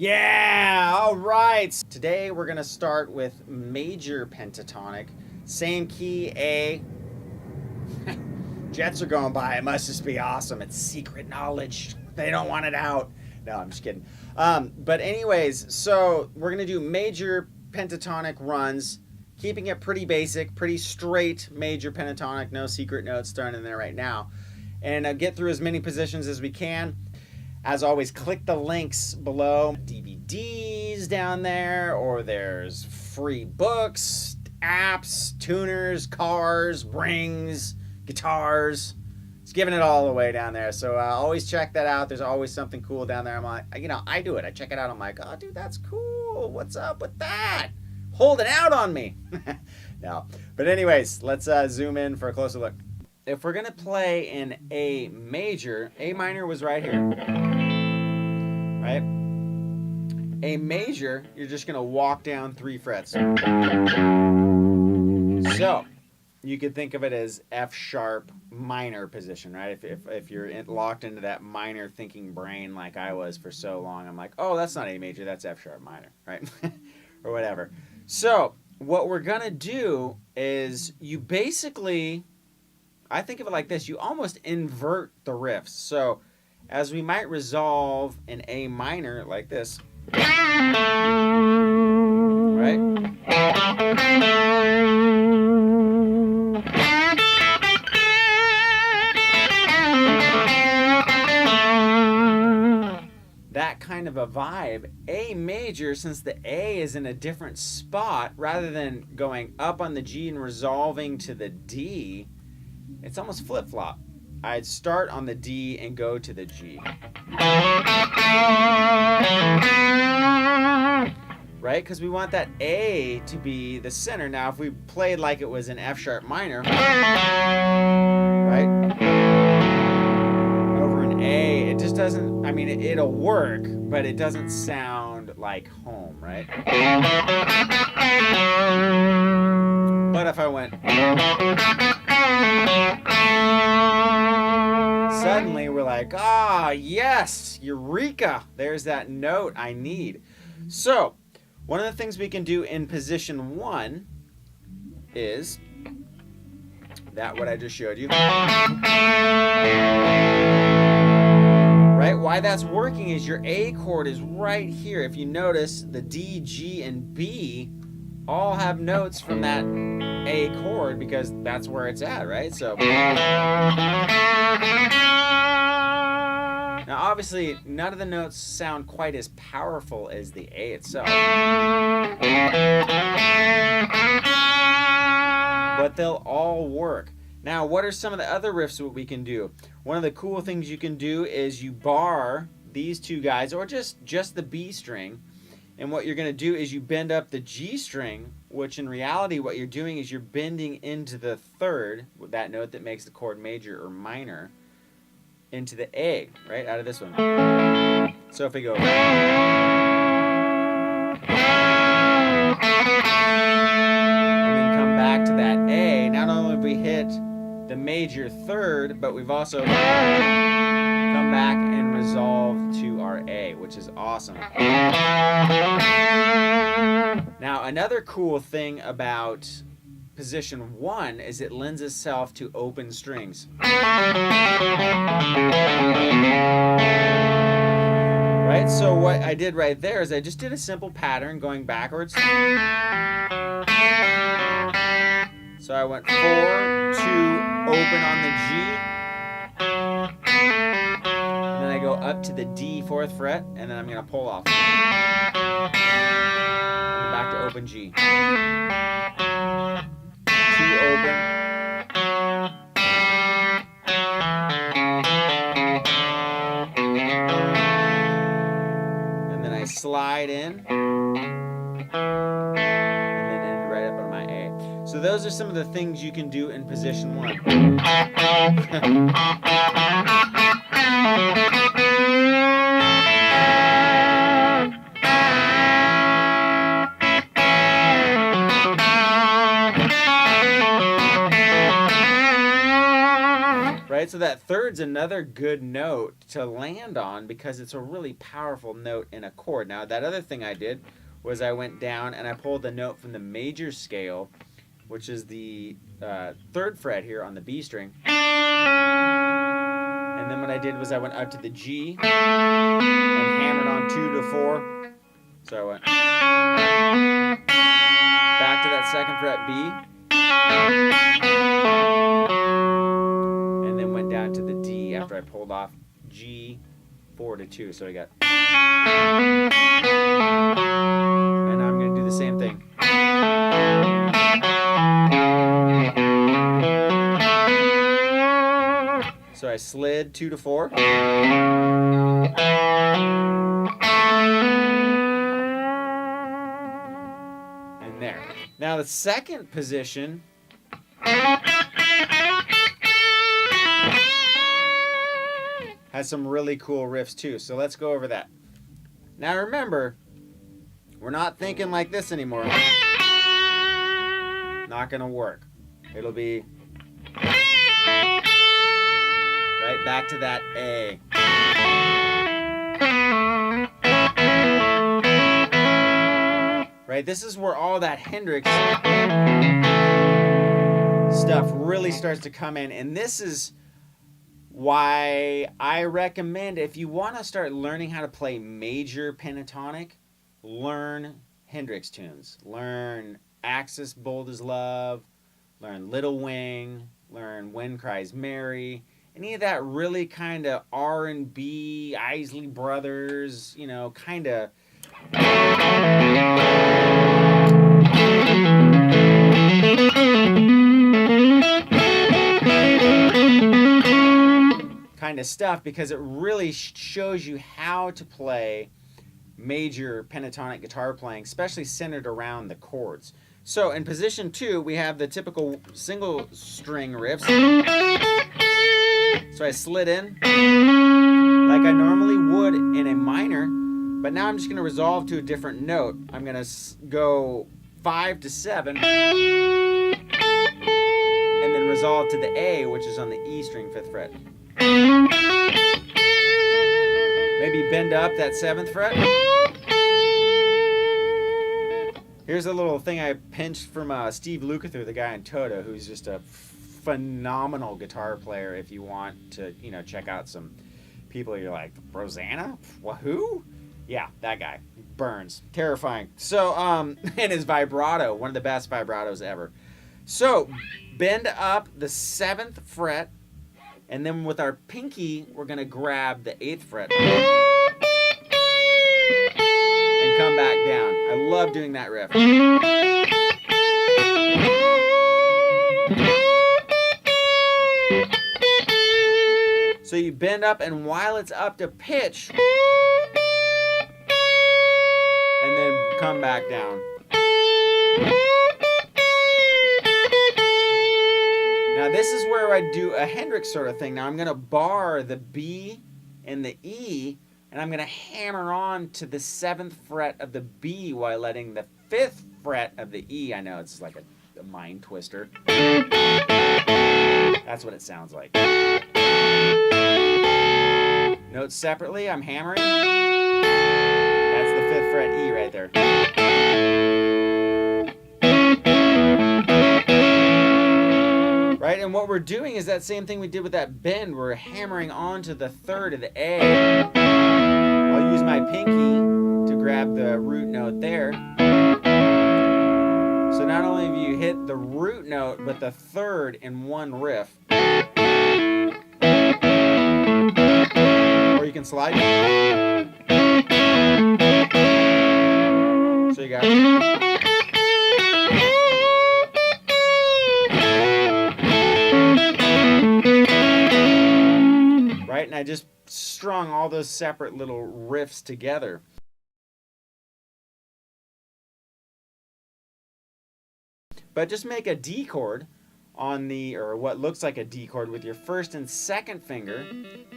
Yeah, all right. Today we're going to start with major pentatonic. Same key, A. Jets are going by. It must just be awesome. It's secret knowledge. They don't want it out. No, I'm just kidding. But anyways, so we're going to do major pentatonic runs, keeping it pretty basic, pretty straight major pentatonic, no secret notes thrown in there right now. And get through as many positions as we can. As always, click the links below. DVDs down there, or there's free books, apps, tuners, cars, rings, guitars. It's giving it all away down there. So always check that out. There's always something cool down there. I'm like, I do it. I check it out. I'm like, oh, dude, that's cool. What's up with that? Holding out on me. No. But anyways, let's zoom in for a closer look. If we're going to play in A major, A minor was right here. Right? A major, you're just going to walk down 3 frets. So, you could think of it as F sharp minor position, right? If you're locked into that minor thinking brain like I was for so long, I'm like, oh, that's not A major, that's F sharp minor, right? Or whatever. So, what we're going to do is you basically, I think of it like this, you almost invert the riffs. So, as we might resolve an A minor like this, right? That kind of a vibe. A major, since the A is in a different spot, rather than going up on the G and resolving to the D, it's almost flip-flop. I'd start on the D and go to the G. Right? Because we want that A to be the center. Now, if we played like it was an F sharp minor, right? Over an A, it just doesn't, I mean, it'll work, but it doesn't sound like home, right? But if I went, suddenly we're like, yes, eureka, there's that note I need. So, one of the things we can do in position 1 is that what I just showed you. Right? Why that's working is your A chord is right here. If you notice, the D, G, and B all have notes from that A chord because that's where it's at, right? So now obviously none of the notes sound quite as powerful as the A itself, but they'll all work. Now, what are some of the other riffs that we can do? One of the cool things you can do is you bar these 2 guys, or just the B string. And what you're going to do is you bend up the G string, which in reality what you're doing is you're bending into the 3rd, that note that makes the chord major or minor, into the A, right, out of this one. So if we go, and then come back to that A, not only have we hit the major 3rd, but we've also come back and resolve to our A, which is awesome. Now, another cool thing about position 1 is it lends itself to open strings. Right? So what I did right there is I just did a simple pattern going backwards. So I went 4, 2, open on the G. And then I go up to the D 4th fret, and then I'm going to pull off. And back to open G. 2 open. And then I slide in. So those are some of the things you can do in position 1. Right? So that third's another good note to land on because it's a really powerful note in a chord. Now, that other thing I did was I went down and I pulled the note from the major scale, which is the 3rd fret here on the B string. And then what I did was I went up to the G and hammered on 2 to 4. So I went back to that 2nd fret B. And then went down to the D after I pulled off G 4 to 2. So I got. And I'm going to do the same thing. So I slid 2 to 4. And there. Now the second position has some really cool riffs too. So let's go over that. Now remember, we're not thinking like this anymore. Not gonna work. It'll be right back to that A. Right, this is where all that Hendrix stuff really starts to come in, and this is why I recommend, if you want to start learning how to play major pentatonic, learn Hendrix tunes. Learn Axis Bold as Love, learn Little Wing, learn Wind Cries Mary, any of that really kind of R&B, Isley Brothers, you know, kind of stuff, because it really shows you how to play major pentatonic guitar playing, especially centered around the chords. So in position 2, we have the typical single string riffs. So I slid in like I normally would in a minor, but now I'm just going to resolve to a different note. I'm going to go 5 to 7 and then resolve to the A, which is on the E string 5th fret. Maybe bend up that 7th fret. Here's a little thing I pinched from Steve Lukather, the guy in Toto, who's just a phenomenal guitar player. If you want to, you know, check out some people, you're like, Rosanna? Who? Yeah, that guy. Burns. Terrifying. So, and his vibrato, one of the best vibratos ever. So, bend up the 7th fret, and then with our pinky, we're going to grab the 8th fret and come back down. I love doing that riff. So you bend up, and while it's up to pitch, and then come back down. Now this is where I do a Hendrix sort of thing. Now I'm going to bar the B and the E, and I'm going to hammer on to the 7th fret of the B while letting the 5th fret of the E. I know it's like a mind twister. That's what it sounds like. Notes separately, I'm hammering. That's the 5th fret E right there. Right, and what we're doing is that same thing we did with that bend. We're hammering onto the 3rd of the A. I'll use my pinky to grab the root note there. So not only have you hit the root note, but the 3rd in one riff. Or you can slide. So you got. Right, and I just strung all those separate little riffs together. But just make a D chord on the, or what looks like a D chord with your 1st and 2nd finger,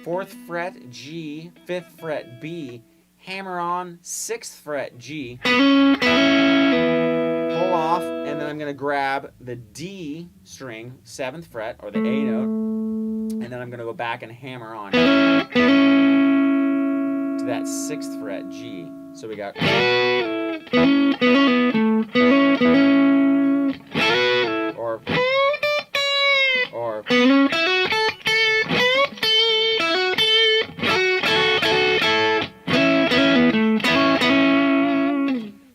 4th fret G, 5th fret B, hammer on 6th fret G, pull off, and then I'm going to grab the D string, 7th fret, or the A note, And then I'm going to go back and hammer on to that 6th fret G. So we got... Or...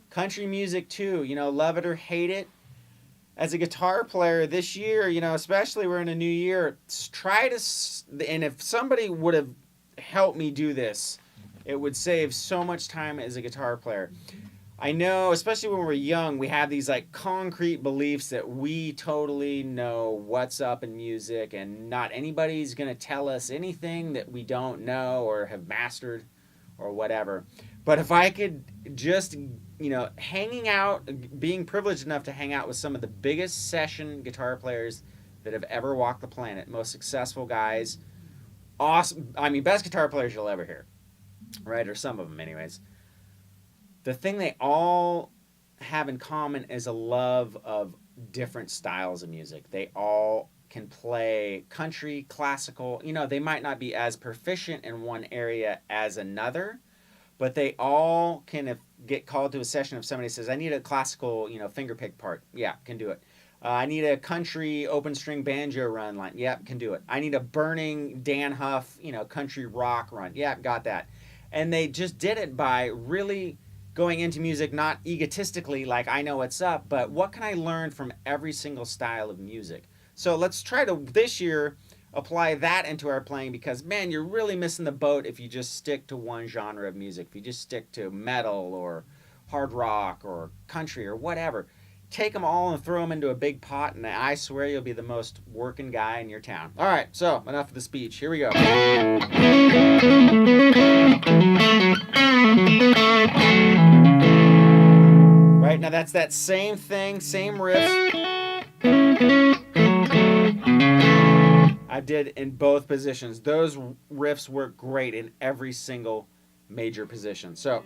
Country music too, you know, love it or hate it. As a guitar player this year, you know, especially we're in a new year, try to, and if somebody would have helped me do this, it would save so much time as a guitar player. I know, especially when we're young, we have these like concrete beliefs that we totally know what's up in music, and not anybody's going to tell us anything that we don't know or have mastered or whatever. But if I could just, you know, hanging out, being privileged enough to hang out with some of the biggest session guitar players that have ever walked the planet, most successful guys, awesome, I mean, best guitar players you'll ever hear, right? Or some of them anyways. The thing they all have in common is a love of different styles of music. They all can play country, classical. You know, they might not be as proficient in one area as another, but they all can get called to a session if somebody says, I need a classical, you know, fingerpick part. Yeah, can do it. I need a country open string banjo run line. Yeah, can do it. I need a burning Dan Huff, you know, country rock run. Yeah, got that. And they just did it by really going into music, not egotistically like I know what's up, but what can I learn from every single style of music? So let's try to, this year, apply that into our playing, because man, you're really missing the boat if you just stick to one genre of music. If you just stick to metal or hard rock or country or whatever, take them all and throw them into a big pot, and I swear you'll be the most working guy in your town. All right, so enough of the speech. Here we go. Right, now that's that same thing, same riff I did in both positions. Those riffs work great in every single major position. So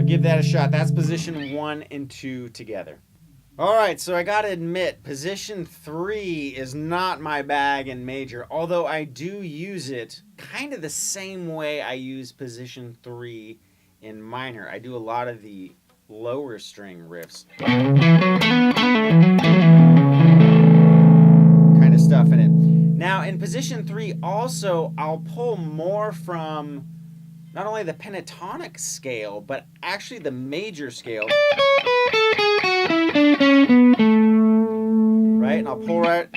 give that a shot. That's position 1 and 2 together. All right, so I gotta admit, position 3 is not my bag in major, although I do use it kind of the same way I use position 3 in minor. I do a lot of the lower string riffs kind of stuff in it. Now, in position 3 also, I'll pull more from not only the pentatonic scale, but actually the major scale. Right, and I'll pull right.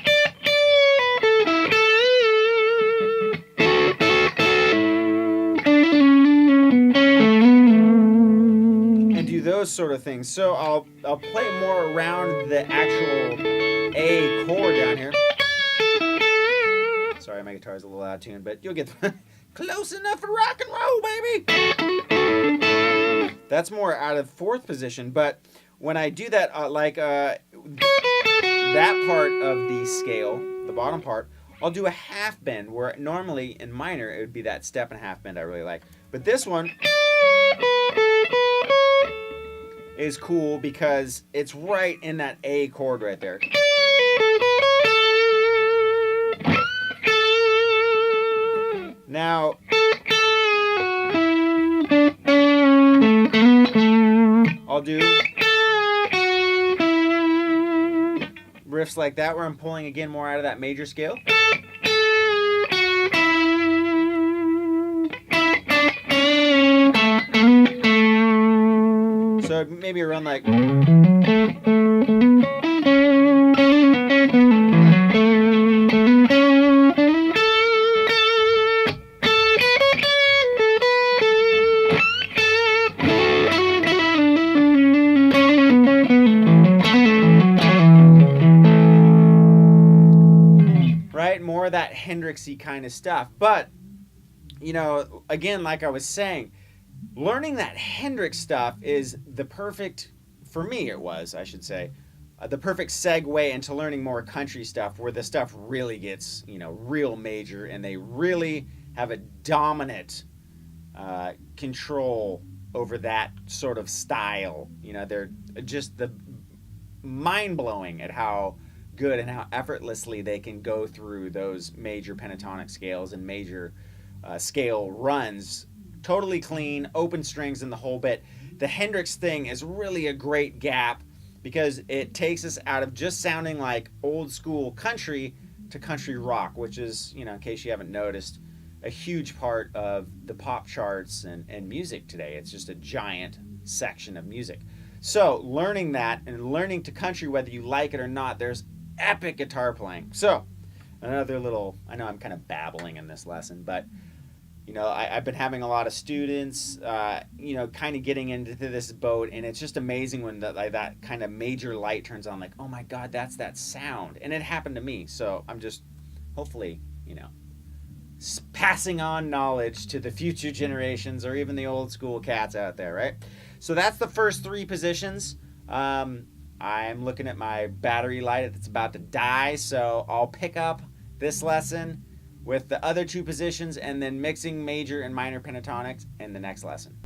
And do those sort of things. So I'll play more around the actual A chord down here. Sorry, my guitar's a little out of tune, but you'll get close enough for rock and roll, baby. That's more out of 4th position, but when I do that, that part of the scale, the bottom part, I'll do a half bend, where normally in minor it would be that step and a half bend I really like. But this one is cool because it's right in that A chord right there. Now, I'll do riffs like that where I'm pulling again more out of that major scale. So maybe a run like. More that Hendrixy kind of stuff. But, you know, again, like I was saying, learning that Hendrix stuff is the perfect, for me it was, I should say, the perfect segue into learning more country stuff, where the stuff really gets, you know, real major, and they really have a dominant control over that sort of style. You know, they're just the mind blowing at how good and how effortlessly they can go through those major pentatonic scales and major scale runs. Totally clean, open strings and the whole bit. The Hendrix thing is really a great gap because it takes us out of just sounding like old school country to country rock, which is, you know, in case you haven't noticed, a huge part of the pop charts and music today. It's just a giant section of music. So learning that and learning to country, whether you like it or not, there's epic guitar playing. So another little, I know I'm kind of babbling in this lesson, but you know, I've been having a lot of students, you know, kind of getting into this boat, and it's just amazing when that kind of major light turns on, like, oh my God, that's that sound. And it happened to me. So I'm just hopefully, you know, passing on knowledge to the future generations or even the old school cats out there, right? So that's the first three positions. I'm looking at my battery light that's about to die, so I'll pick up this lesson with the other two positions and then mixing major and minor pentatonics in the next lesson.